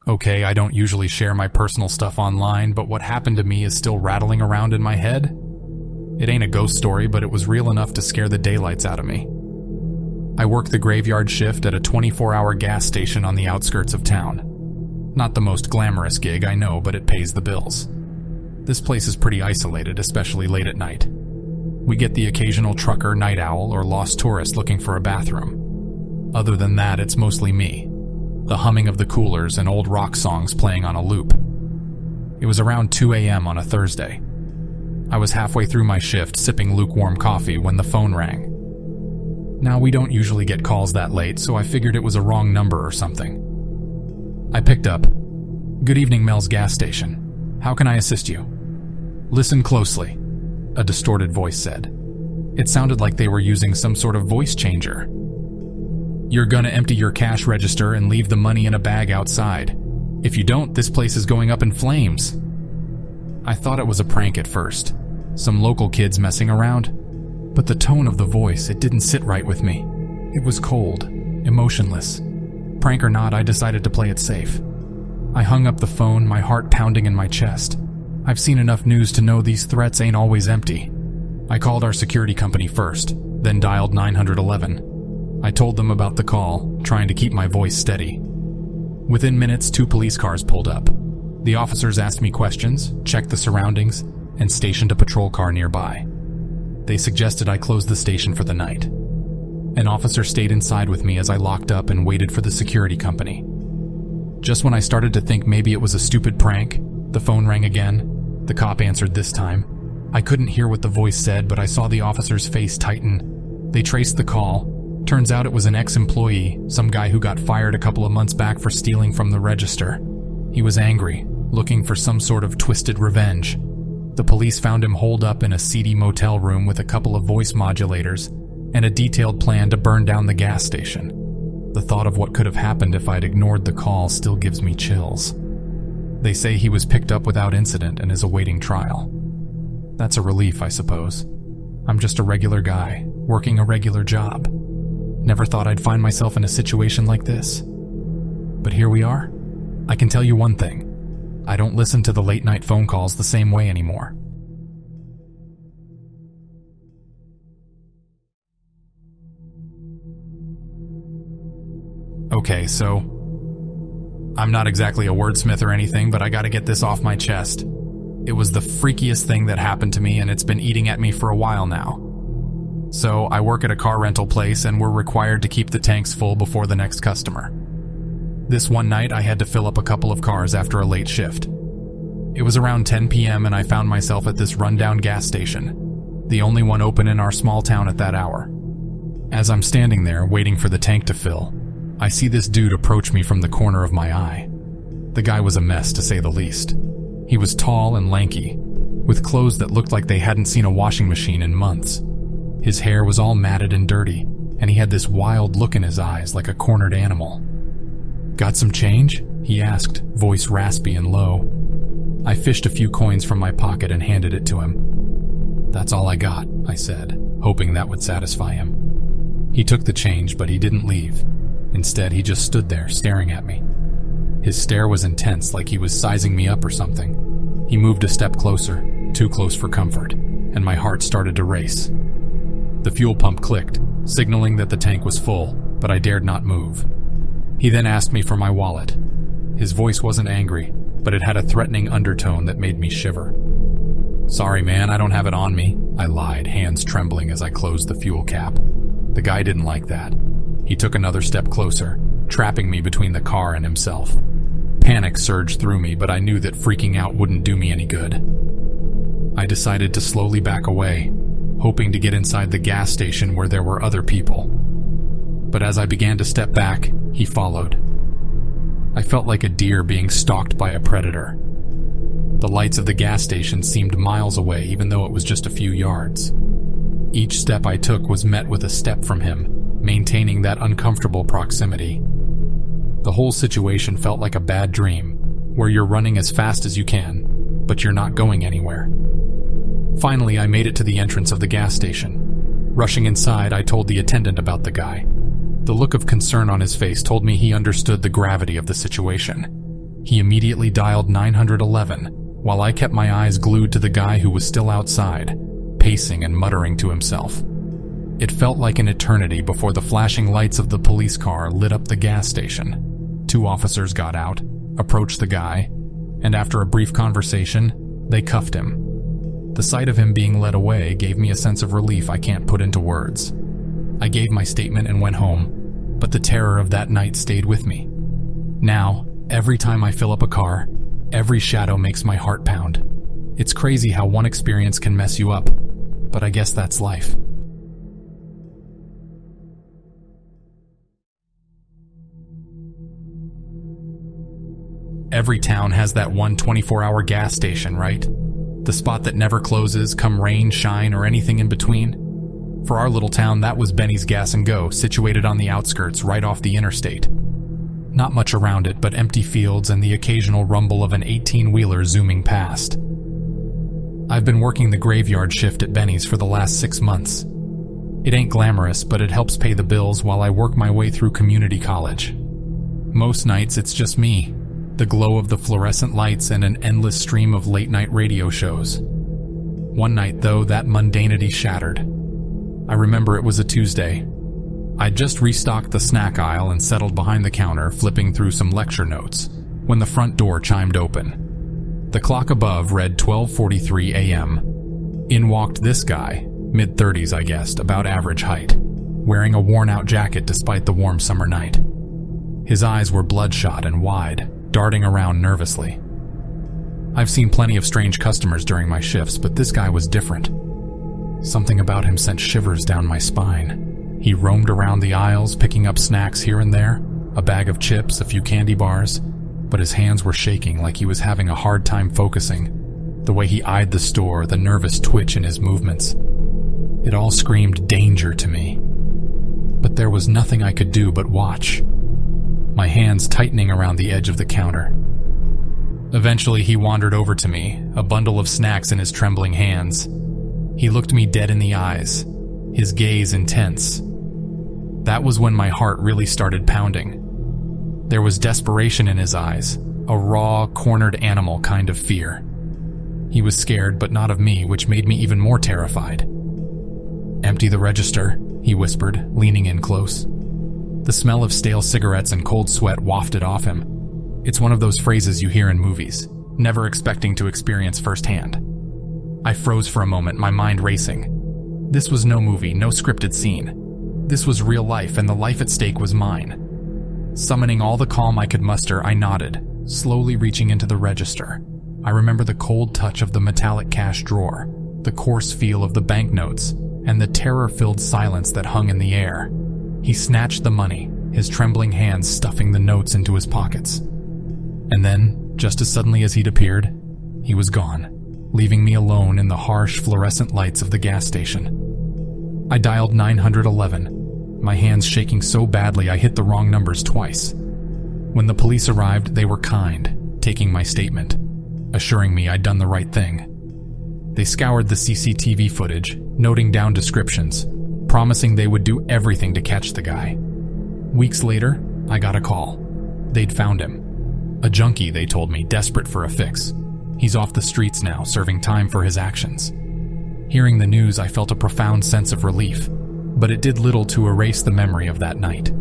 Okay, I don't usually share my personal stuff online, but what happened to me is still rattling around in my head. It ain't a ghost story, but it was real enough to scare the daylights out of me. I work the graveyard shift at a 24-hour gas station on the outskirts of town. Not the most glamorous gig, I know, but it pays the bills. This place is pretty isolated, especially late at night. We get the occasional trucker, night owl, or lost tourist looking for a bathroom. Other than that, it's mostly me. The humming of the coolers and old rock songs playing on a loop. It was around 2 a.m. on a Thursday. I was halfway through my shift sipping lukewarm coffee when the phone rang. Now, we don't usually get calls that late, so I figured it was a wrong number or something. I picked up. "Good evening, Mel's gas station. How can I assist you?" "Listen closely," a distorted voice said. It sounded like they were using some sort of voice changer. "You're gonna empty your cash register and leave the money in a bag outside. If you don't, this place is going up in flames." I thought it was a prank at first, some local kids messing around, but the tone of the voice, it didn't sit right with me. It was cold, emotionless. Prank or not, I decided to play it safe. I hung up the phone, my heart pounding in my chest. I've seen enough news to know these threats ain't always empty. I called our security company first, then dialed 911. I told them about the call, trying to keep my voice steady. Within minutes, 2 police cars pulled up. The officers asked me questions, checked the surroundings, and stationed a patrol car nearby. They suggested I close the station for the night. An officer stayed inside with me as I locked up and waited for the security company. Just when I started to think maybe it was a stupid prank, the phone rang again. The cop answered this time. I couldn't hear what the voice said, but I saw the officer's face tighten. They traced the call. Turns out it was an ex-employee, some guy who got fired a couple of months back for stealing from the register. He was angry, looking for some sort of twisted revenge. The police found him holed up in a seedy motel room with a couple of voice modulators and a detailed plan to burn down the gas station. The thought of what could have happened if I'd ignored the call still gives me chills. They say he was picked up without incident and is awaiting trial. That's a relief, I suppose. I'm just a regular guy, working a regular job. Never thought I'd find myself in a situation like this. But here we are. I can tell you one thing. I don't listen to the late-night phone calls the same way anymore. Okay, so I'm not exactly a wordsmith or anything, but I gotta get this off my chest. It was the freakiest thing that happened to me, and it's been eating at me for a while now. So I work at a car rental place, and we're required to keep the tanks full before the next customer. This one night, I had to fill up a couple of cars after a late shift. It was around 10 p.m. and I found myself at this rundown gas station, the only one open in our small town at that hour. As I'm standing there, waiting for the tank to fill, I see this dude approach me from the corner of my eye. The guy was a mess, to say the least. He was tall and lanky, with clothes that looked like they hadn't seen a washing machine in months. His hair was all matted and dirty, and he had this wild look in his eyes like a cornered animal. "Got some change?" he asked, voice raspy and low. I fished a few coins from my pocket and handed it to him. "That's all I got," I said, hoping that would satisfy him. He took the change, but he didn't leave. Instead, he just stood there, staring at me. His stare was intense, like he was sizing me up or something. He moved a step closer, too close for comfort, and my heart started to race. The fuel pump clicked, signaling that the tank was full, but I dared not move. He then asked me for my wallet. His voice wasn't angry, but it had a threatening undertone that made me shiver. "Sorry, man, I don't have it on me," I lied, hands trembling as I closed the fuel cap. The guy didn't like that. He took another step closer, trapping me between the car and himself. Panic surged through me, but I knew that freaking out wouldn't do me any good. I decided to slowly back away, hoping to get inside the gas station where there were other people. But as I began to step back, he followed. I felt like a deer being stalked by a predator. The lights of the gas station seemed miles away, even though it was just a few yards. Each step I took was met with a step from him, maintaining that uncomfortable proximity. The whole situation felt like a bad dream, where you're running as fast as you can, but you're not going anywhere. Finally, I made it to the entrance of the gas station. Rushing inside, I told the attendant about the guy. The look of concern on his face told me he understood the gravity of the situation. He immediately dialed 911, while I kept my eyes glued to the guy who was still outside, pacing and muttering to himself. It felt like an eternity before the flashing lights of the police car lit up the gas station. 2 officers got out, approached the guy, and after a brief conversation, they cuffed him. The sight of him being led away gave me a sense of relief I can't put into words. I gave my statement and went home, but the terror of that night stayed with me. Now, every time I fill up a car, every shadow makes my heart pound. It's crazy how one experience can mess you up, but I guess that's life. Every town has that one 24-hour gas station, right? The spot that never closes, come rain, shine, or anything in between. For our little town, that was Benny's Gas and Go, situated on the outskirts, right off the interstate. Not much around it, but empty fields and the occasional rumble of an 18-wheeler zooming past. I've been working the graveyard shift at Benny's for the last 6 months. It ain't glamorous, but it helps pay the bills while I work my way through community college. Most nights, it's just me, the glow of the fluorescent lights and an endless stream of late-night radio shows. One night, though, that mundanity shattered. I remember it was a Tuesday. I'd just restocked the snack aisle and settled behind the counter, flipping through some lecture notes, when the front door chimed open. The clock above read 12:43 a.m. In walked this guy, mid-30s I guessed, about average height, wearing a worn-out jacket despite the warm summer night. His eyes were bloodshot and wide, darting around nervously. I've seen plenty of strange customers during my shifts, but this guy was different. Something about him sent shivers down my spine. He roamed around the aisles, picking up snacks here and there, a bag of chips, a few candy bars, but his hands were shaking like he was having a hard time focusing. The way he eyed the store, the nervous twitch in his movements. It all screamed danger to me. But there was nothing I could do but watch, my hands tightening around the edge of the counter. Eventually he wandered over to me, a bundle of snacks in his trembling hands. He looked me dead in the eyes, his gaze intense. That was when my heart really started pounding. There was desperation in his eyes, a raw, cornered animal kind of fear. He was scared, but not of me, which made me even more terrified. "Empty the register," he whispered, leaning in close. The smell of stale cigarettes and cold sweat wafted off him. It's one of those phrases you hear in movies, never expecting to experience firsthand. I froze for a moment, my mind racing. This was no movie, no scripted scene. This was real life, and the life at stake was mine. Summoning all the calm I could muster, I nodded, slowly reaching into the register. I remember the cold touch of the metallic cash drawer, the coarse feel of the banknotes, and the terror-filled silence that hung in the air. He snatched the money, his trembling hands stuffing the notes into his pockets. And then, just as suddenly as he'd appeared, he was gone, leaving me alone in the harsh fluorescent lights of the gas station. I dialed 911, my hands shaking so badly I hit the wrong numbers twice. When the police arrived, they were kind, taking my statement, assuring me I'd done the right thing. They scoured the CCTV footage, noting down descriptions, promising they would do everything to catch the guy. Weeks later, I got a call. They'd found him. A junkie, they told me, desperate for a fix. He's off the streets now, serving time for his actions. Hearing the news, I felt a profound sense of relief, but it did little to erase the memory of that night.